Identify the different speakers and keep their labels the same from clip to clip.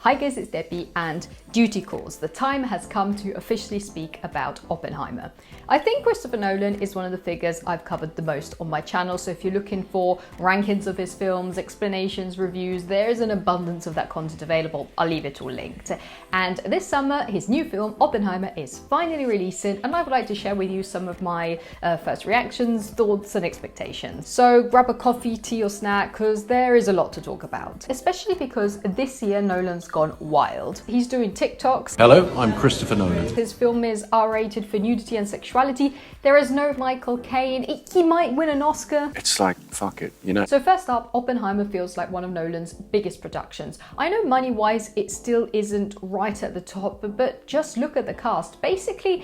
Speaker 1: Hi guys, it's Debbie and duty calls. The time has come to officially speak about Oppenheimer. I think Christopher Nolan is one of the figures I've covered the most on my channel, so if you're looking for rankings of his films, explanations, reviews, there is an abundance of that content available. I'll leave it all linked. And this summer, his new film, Oppenheimer, is finally releasing, and I would like to share with you some of my first reactions, thoughts and expectations. So grab a coffee, tea or snack, because there is a lot to talk about. Especially because this year Nolan's gone wild. He's doing TikToks.
Speaker 2: Hello, I'm Christopher Nolan.
Speaker 1: His film is R-rated for nudity and sexuality. There is no Michael Caine. He might win an Oscar.
Speaker 2: It's like, fuck it, you know?
Speaker 1: So first up, Oppenheimer feels like one of Nolan's biggest productions. I know money-wise it still isn't right at the top, but just look at the cast. Basically,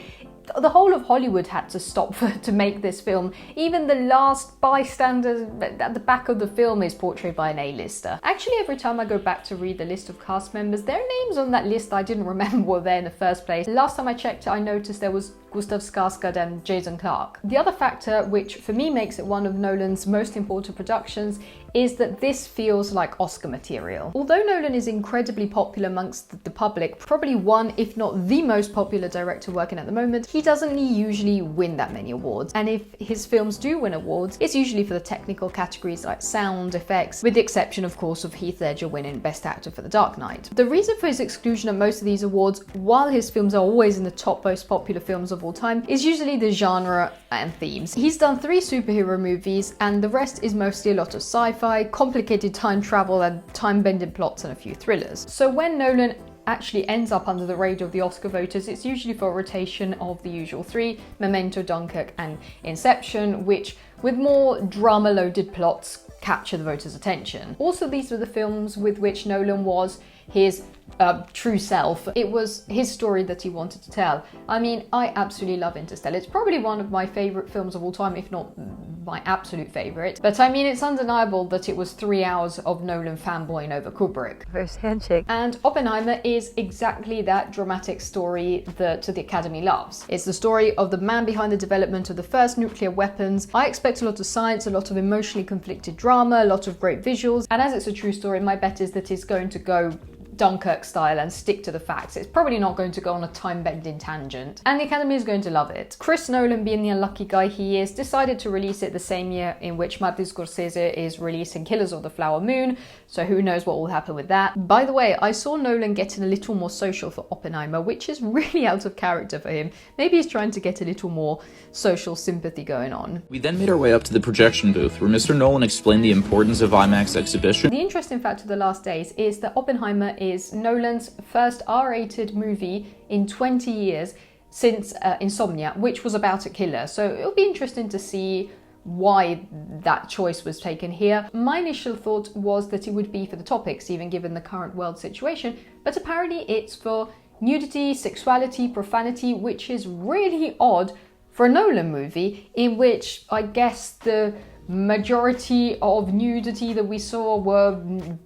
Speaker 1: the whole of Hollywood had to stop to make this film. Even the last bystander at the back of the film is portrayed by an A-lister. Actually, every time I go back to read the list of cast members, there are names on that list I didn't remember were there in the first place. Last time I checked, I noticed there was Gustav Skarsgård and Jason Clarke. The other factor, which for me makes it one of Nolan's most important productions, is that this feels like Oscar material. Although Nolan is incredibly popular amongst the public, probably one, if not the most popular director working at the moment, he doesn't usually win that many awards. And if his films do win awards, it's usually for the technical categories like sound effects, with the exception, of course, of Heath Ledger winning Best Actor for The Dark Knight. The reason for his exclusion at most of these awards, while his films are always in the top most popular films of all time, is usually the genre and themes. He's done 3 superhero movies, and the rest is mostly a lot of sci-fi, complicated time travel and time-bending plots, and a few thrillers. So when Nolan actually ends up under the radar of the Oscar voters, it's usually for a rotation of the usual 3, Memento, Dunkirk and Inception, which, with more drama-loaded plots, capture the voters' attention. Also, these were the films with which Nolan was his true self. It was his story that he wanted to tell. I mean, I absolutely love Interstellar. It's probably one of my favourite films of all time, if not my absolute favourite. But I mean, it's undeniable that it was 3 hours of Nolan fanboying over Kubrick.
Speaker 3: First handshake.
Speaker 1: And Oppenheimer is exactly that dramatic story that the Academy loves. It's the story of the man behind the development of the first nuclear weapons. I expect a lot of science, a lot of emotionally conflicted drama, a lot of great visuals, and as it's a true story, my bet is that it's going to go Dunkirk style and stick to the facts. It's probably not going to go on a time-bending tangent, and the Academy is going to love it. Chris Nolan, being the unlucky guy he is, decided to release it the same year in which Martin Scorsese is releasing Killers of the Flower Moon, so who knows what will happen with that. By the way, I saw Nolan getting a little more social for Oppenheimer, which is really out of character for him. Maybe he's trying to get a little more social sympathy going on.
Speaker 4: We then made our way up to the projection booth, where Mr. Nolan explained the importance of IMAX exhibition.
Speaker 1: The interesting fact of the last days is that Oppenheimer is Nolan's first R-rated movie in 20 years since Insomnia, which was about a killer. So it'll be interesting to see why that choice was taken here. My initial thought was that it would be for the topics, even given the current world situation, but apparently it's for nudity, sexuality, profanity, which is really odd for a Nolan movie, in which I guess the majority of nudity that we saw were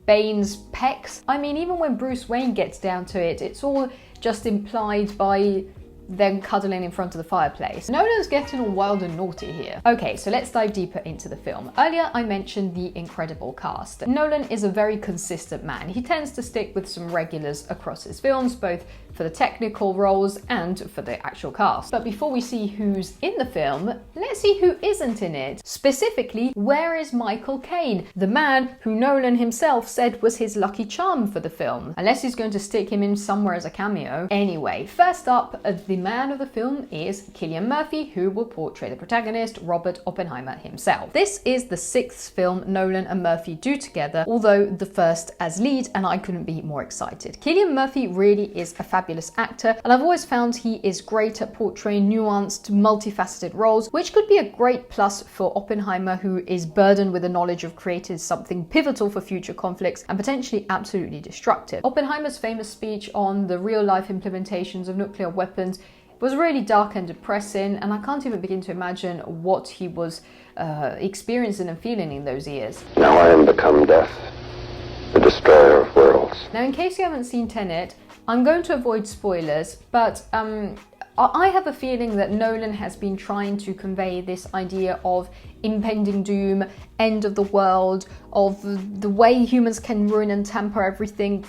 Speaker 1: Bane's pecs. I mean, even when Bruce Wayne gets down to it, it's all just implied by them cuddling in front of the fireplace. Nolan's getting all wild and naughty here. Okay, so let's dive deeper into the film. Earlier I mentioned the incredible cast. Nolan is a very consistent man. He tends to stick with some regulars across his films, both for the technical roles and for the actual cast. But before we see who's in the film, let's see who isn't in it. Specifically, where is Michael Caine, the man who Nolan himself said was his lucky charm for the film? Unless he's going to stick him in somewhere as a cameo. Anyway, first up, the man of the film is Killian Murphy, who will portray the protagonist, Robert Oppenheimer himself. This is the 6th film Nolan and Murphy do together, although the first as lead, and I couldn't be more excited. Killian Murphy really is a fabulous actor, and I've always found he is great at portraying nuanced, multifaceted roles, which could be a great plus for Oppenheimer, who is burdened with the knowledge of creating something pivotal for future conflicts and potentially absolutely destructive. Oppenheimer's famous speech on the real-life implementations of nuclear weapons was really dark and depressing, and I can't even begin to imagine what he was experiencing and feeling in those years.
Speaker 5: Now I am become death, the destroyer of worlds.
Speaker 1: Now, in case you haven't seen Tenet, I'm going to avoid spoilers, but I have a feeling that Nolan has been trying to convey this idea of impending doom, end of the world, of the way humans can ruin and tamper everything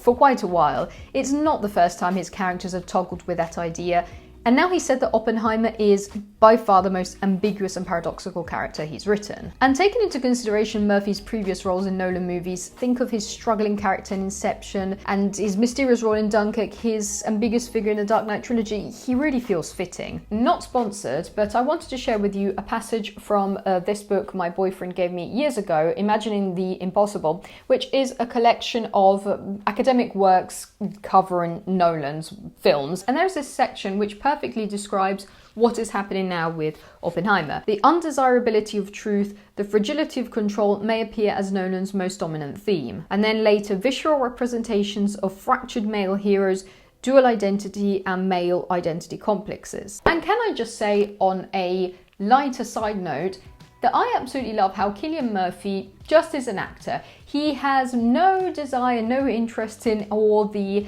Speaker 1: for quite a while. It's not the first time his characters have toggled with that idea. And now he said that Oppenheimer is by far the most ambiguous and paradoxical character he's written. And taking into consideration Murphy's previous roles in Nolan movies, think of his struggling character in Inception and his mysterious role in Dunkirk, his ambiguous figure in the Dark Knight trilogy, he really feels fitting. Not sponsored, but I wanted to share with you a passage from this book my boyfriend gave me years ago, Imagining the Impossible, which is a collection of academic works covering Nolan's films. And there's this section which perfectly describes what is happening now with Oppenheimer. The undesirability of truth, the fragility of control may appear as Nolan's most dominant theme. And then later, visceral representations of fractured male heroes, dual identity and male identity complexes. And can I just say, on a lighter side note, that I absolutely love how Killian Murphy just is an actor. He has no desire, no interest in all the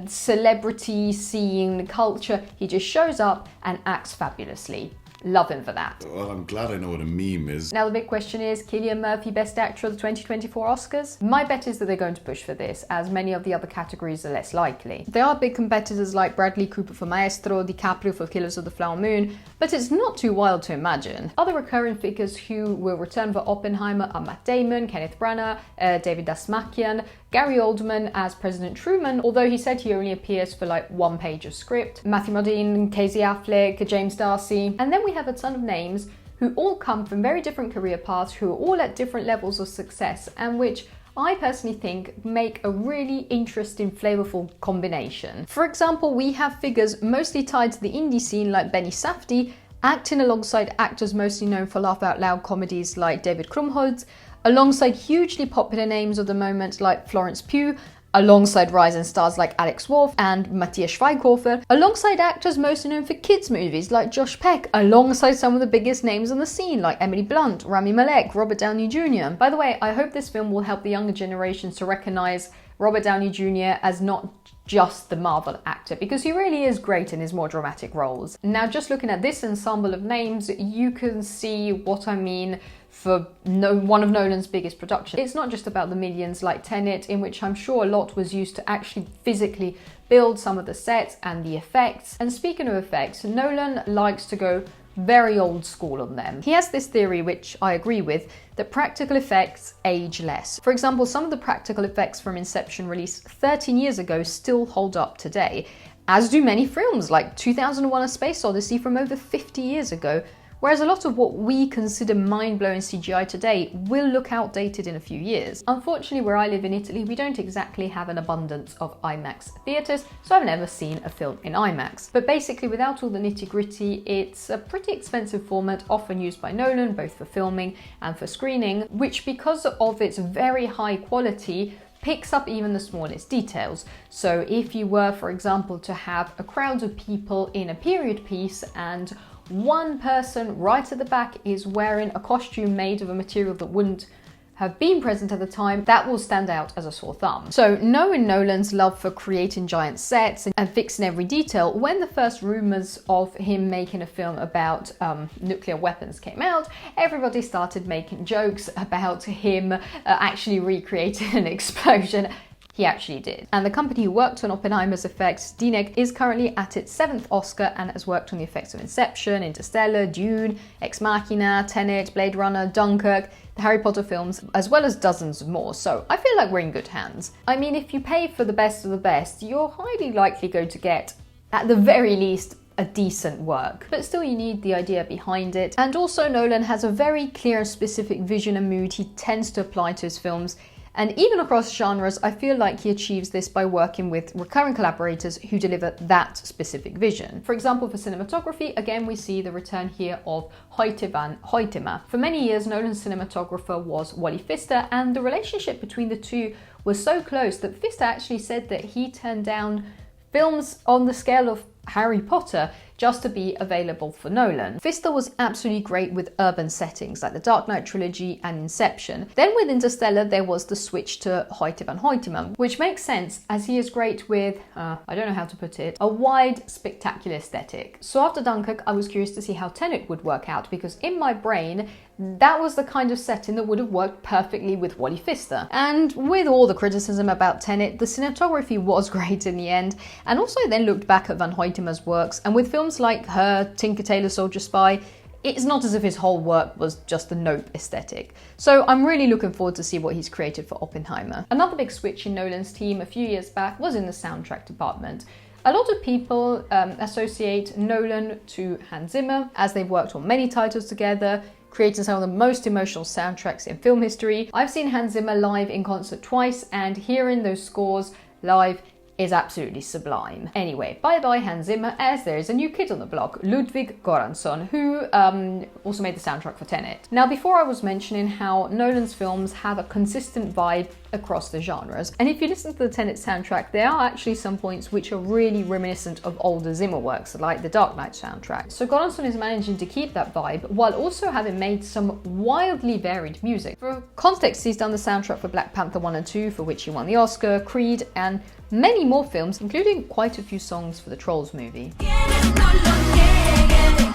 Speaker 1: celebrity scene culture. He just shows up and acts fabulously. Love him for that.
Speaker 3: Well, I'm glad I know what a meme is.
Speaker 1: Now the big question is, Killian Murphy Best Actor of the 2024 Oscars? My bet is that they're going to push for this, as many of the other categories are less likely. There are big competitors like Bradley Cooper for Maestro, DiCaprio for Killers of the Flower Moon, but it's not too wild to imagine. Other recurring figures who will return for Oppenheimer are Matt Damon, Kenneth Branagh, David Dasmakian, Gary Oldman as President Truman, although he said he only appears for like one page of script, Matthew Modine, Casey Affleck, James Darcy, and then we have a ton of names who all come from very different career paths, who are all at different levels of success, and which I personally think make a really interesting, flavourful combination. For example, we have figures mostly tied to the indie scene like Benny Safdie, acting alongside actors mostly known for laugh-out-loud comedies like David Krumholtz, alongside hugely popular names of the moment like Florence Pugh, alongside rising stars like Alex Wolff and Matthias Schweighöfer, alongside actors mostly known for kids movies like Josh Peck, alongside some of the biggest names on the scene like Emily Blunt, Rami Malek, Robert Downey Jr. By the way, I hope this film will help the younger generations to recognise Robert Downey Jr. as not just the Marvel actor, because he really is great in his more dramatic roles. Now, just looking at this ensemble of names, you can see what I mean for one of Nolan's biggest productions. It's not just about the millions like Tenet, in which I'm sure a lot was used to actually physically build some of the sets and the effects. And speaking of effects, Nolan likes to go very old school on them. He has this theory, which I agree with, that practical effects age less. For example, some of the practical effects from Inception, released 13 years ago, still hold up today, as do many films like 2001: A Space Odyssey from over 50 years ago. Whereas a lot of what we consider mind-blowing CGI today will look outdated in a few years. Unfortunately, where I live in Italy, we don't exactly have an abundance of IMAX theatres, so I've never seen a film in IMAX. But basically, without all the nitty-gritty, it's a pretty expensive format, often used by Nolan, both for filming and for screening, which, because of its very high quality, picks up even the smallest details. So if you were, for example, to have a crowd of people in a period piece and one person right at the back is wearing a costume made of a material that wouldn't have been present at the time, that will stand out as a sore thumb. So knowing Nolan's love for creating giant sets and fixing every detail, when the first rumours of him making a film about nuclear weapons came out, everybody started making jokes about him actually recreating an explosion. He actually did. And the company who worked on Oppenheimer's effects, DNEG, is currently at its 7th Oscar and has worked on the effects of Inception, Interstellar, Dune, Ex Machina, Tenet, Blade Runner, Dunkirk, the Harry Potter films, as well as dozens more. So I feel like we're in good hands. I mean, if you pay for the best of the best, you're highly likely going to get, at the very least, a decent work. But still, you need the idea behind it. And also, Nolan has a very clear and specific vision and mood he tends to apply to his films. And even across genres, I feel like he achieves this by working with recurring collaborators who deliver that specific vision. For example, for cinematography, again, we see the return here of Hoyte van Hoytema. For many years, Nolan's cinematographer was Wally Pfister, and the relationship between the two was so close that Pfister actually said that he turned down films on the scale of Harry Potter just to be available for Nolan. Pfister was absolutely great with urban settings like the Dark Knight trilogy and Inception. Then with Interstellar there was the switch to Hoyte van Hoytema, which makes sense as he is great with, I don't know how to put it, a wide, spectacular aesthetic. So after Dunkirk I was curious to see how Tenet would work out, because in my brain that was the kind of setting that would have worked perfectly with Wally Pfister. And with all the criticism about Tenet, the cinematography was great in the end, and also then looked back at Van Hoytema's works, and with films like Her, Tinker Tailor Soldier Spy, it's not as if his whole work was just a nope aesthetic. So I'm really looking forward to see what he's created for Oppenheimer. Another big switch in Nolan's team a few years back was in the soundtrack department. A lot of people associate Nolan to Hans Zimmer, as they've worked on many titles together, creating some of the most emotional soundtracks in film history. I've seen Hans Zimmer live in concert twice, and hearing those scores live is absolutely sublime. Anyway, bye-bye Hans Zimmer, as there is a new kid on the block, Ludwig Göransson, who also made the soundtrack for Tenet. Now, before I was mentioning how Nolan's films have a consistent vibe across the genres, and if you listen to the Tenet soundtrack, there are actually some points which are really reminiscent of older Zimmer works, like the Dark Knight soundtrack. So Göransson is managing to keep that vibe, while also having made some wildly varied music. For context, he's done the soundtrack for Black Panther 1 and 2, for which he won the Oscar, Creed, and many more films, including quite a few songs for the Trolls movie.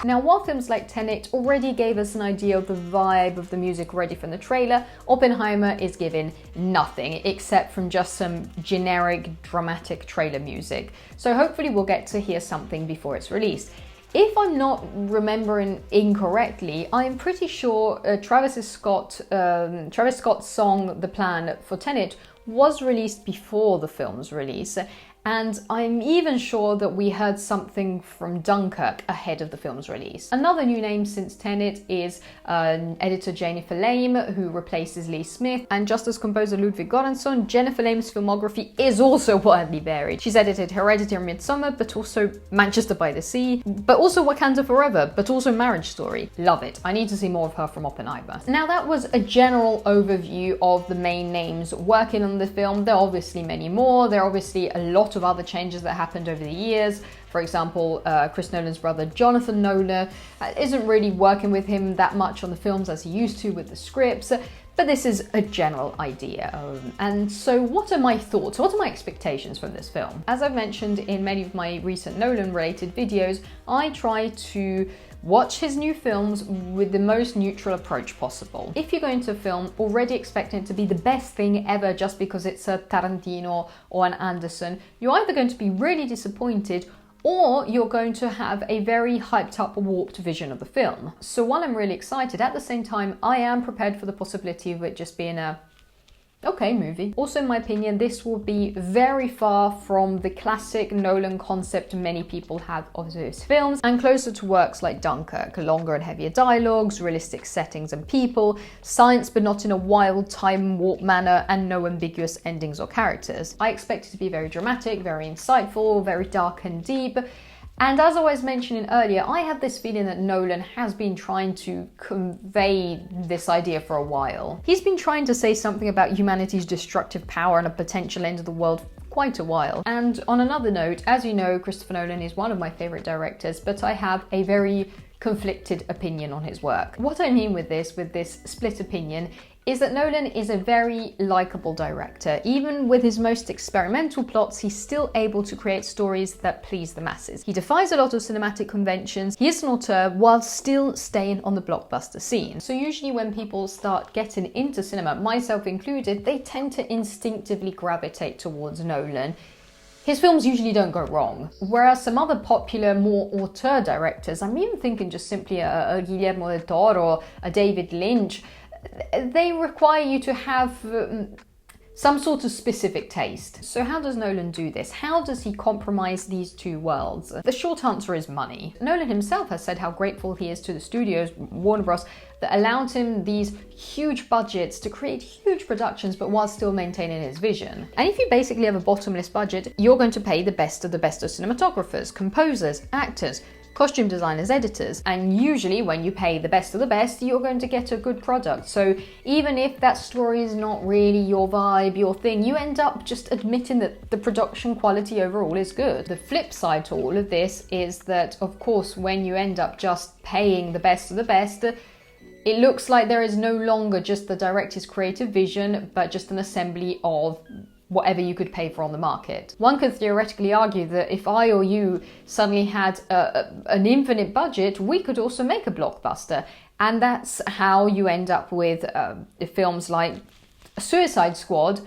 Speaker 1: Now, while films like Tenet already gave us an idea of the vibe of the music already from the trailer, Oppenheimer is giving nothing except from just some generic dramatic trailer music. So hopefully we'll get to hear something before it's released. If I'm not remembering incorrectly, I'm pretty sure Travis Scott's song The Plan for Tenet was released before the film's release, and I'm even sure that we heard something from Dunkirk ahead of the film's release. Another new name since Tenet is editor Jennifer Lame, who replaces Lee Smith, and just as composer Ludwig Göransson, Jennifer Lame's filmography is also wildly varied. She's edited Hereditary and Midsommar, but also Manchester by the Sea, but also Wakanda Forever, but also Marriage Story. Love it. I need to see more of her from Oppenheimer. Now, that was a general overview of the main names working on the film. There are obviously many more. There are obviously a lot of other changes that happened over the years. For example, Chris Nolan's brother Jonathan Nolan isn't really working with him that much on the films as he used to with the scripts, but this is a general idea. And so what are my thoughts? What are my expectations from this film? As I've mentioned in many of my recent Nolan related videos, I try to watch his new films with the most neutral approach possible. If you're going to film already expecting it to be the best thing ever just because it's a Tarantino or an Anderson, you're either going to be really disappointed or you're going to have a very hyped up, warped vision of the film. So while I'm really excited, at the same time, I am prepared for the possibility of it just being a okay movie. Also, in my opinion, this will be very far from the classic Nolan concept many people have of his films, and closer to works like Dunkirk, longer and heavier dialogues, realistic settings and people, science but not in a wild time warp manner, and no ambiguous endings or characters. I expect it to be very dramatic, very insightful, very dark and deep. And as I was mentioning earlier, I have this feeling that Nolan has been trying to convey this idea for a while. He's been trying to say something about humanity's destructive power and a potential end of the world for quite a while. And on another note, as you know, Christopher Nolan is one of my favorite directors, but I have a very conflicted opinion on his work. What I mean with this split opinion is that Nolan is a very likable director. Even with his most experimental plots, he's still able to create stories that please the masses. He defies a lot of cinematic conventions. He is an auteur while still staying on the blockbuster scene. So usually when people start getting into cinema, myself included, they tend to instinctively gravitate towards Nolan. His films usually don't go wrong, whereas some other popular, more auteur directors, I'm even thinking just simply a Guillermo del Toro or a David Lynch, they require you to have some sort of specific taste. So how does Nolan do this? How does he compromise these two worlds? The short answer is money. Nolan himself has said how grateful he is to the studios, Warner Bros., that allowed him these huge budgets to create huge productions, but while still maintaining his vision. And if you basically have a bottomless budget, you're going to pay the best of cinematographers, composers, actors, costume designers, editors. And usually when you pay the best of the best, you're going to get a good product. So even if that story is not really your vibe, your thing, you end up just admitting that the production quality overall is good. The flip side to all of this is that, of course, when you end up just paying the best of the best, it looks like there is no longer just the director's creative vision, but just an assembly of whatever you could pay for on the market. One could theoretically argue that if I or you suddenly had an infinite budget, we could also make a blockbuster. And that's how you end up with films like Suicide Squad,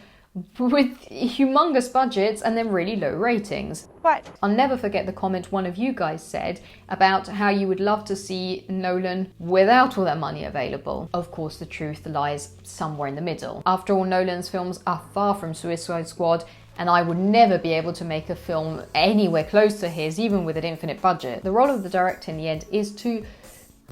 Speaker 1: with humongous budgets and then really low ratings.
Speaker 6: What?
Speaker 1: I'll never forget the comment one of you guys said about how you would love to see Nolan without all that money available. Of course, the truth lies somewhere in the middle. After all, Nolan's films are far from Suicide Squad, and I would never be able to make a film anywhere close to his, even with an infinite budget. The role of the director in the end is to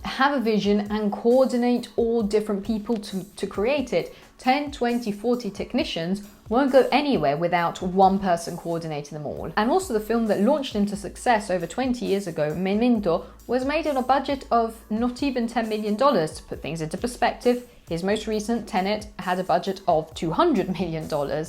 Speaker 1: have a vision and coordinate all different people to create it. 10, 20, 40 technicians won't go anywhere without one person coordinating them all. And also the film that launched into success over 20 years ago, Memento, was made on a budget of not even $10 million. To put things into perspective, his most recent, Tenet, had a budget of $200 million.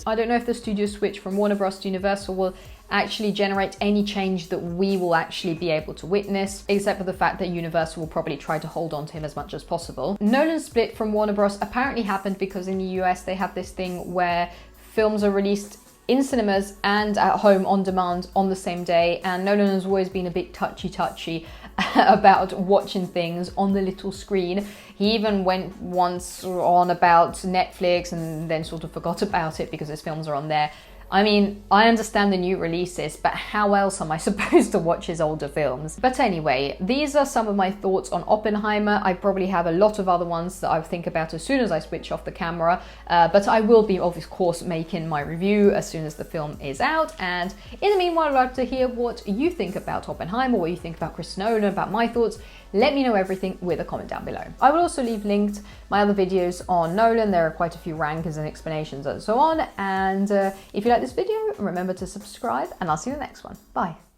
Speaker 1: I don't know if the studio switch from Warner Bros. To Universal will actually generate any change that we will actually be able to witness, except for the fact that Universal will probably try to hold on to him as much as possible. Nolan's split from Warner Bros. Apparently happened because in the US they have this thing where films are released in cinemas and at home on demand on the same day, and Nolan has always been a bit touchy about watching things on the little screen. He even went once on about Netflix and then sort of forgot about it because his films are on there. I mean, I understand the new releases, but how else am I supposed to watch his older films? But anyway, these are some of my thoughts on Oppenheimer. I probably have a lot of other ones that I think about as soon as I switch off the camera, but I will be, of course, making my review as soon as the film is out. And in the meanwhile, I'd like to hear what you think about Oppenheimer, what you think about Christopher Nolan, about my thoughts. Let me know everything with a comment down below. I will also leave linked my other videos on Nolan. There are quite a few rankings and explanations and so on. And if you like this video, remember to subscribe, and I'll see you in the next one. Bye.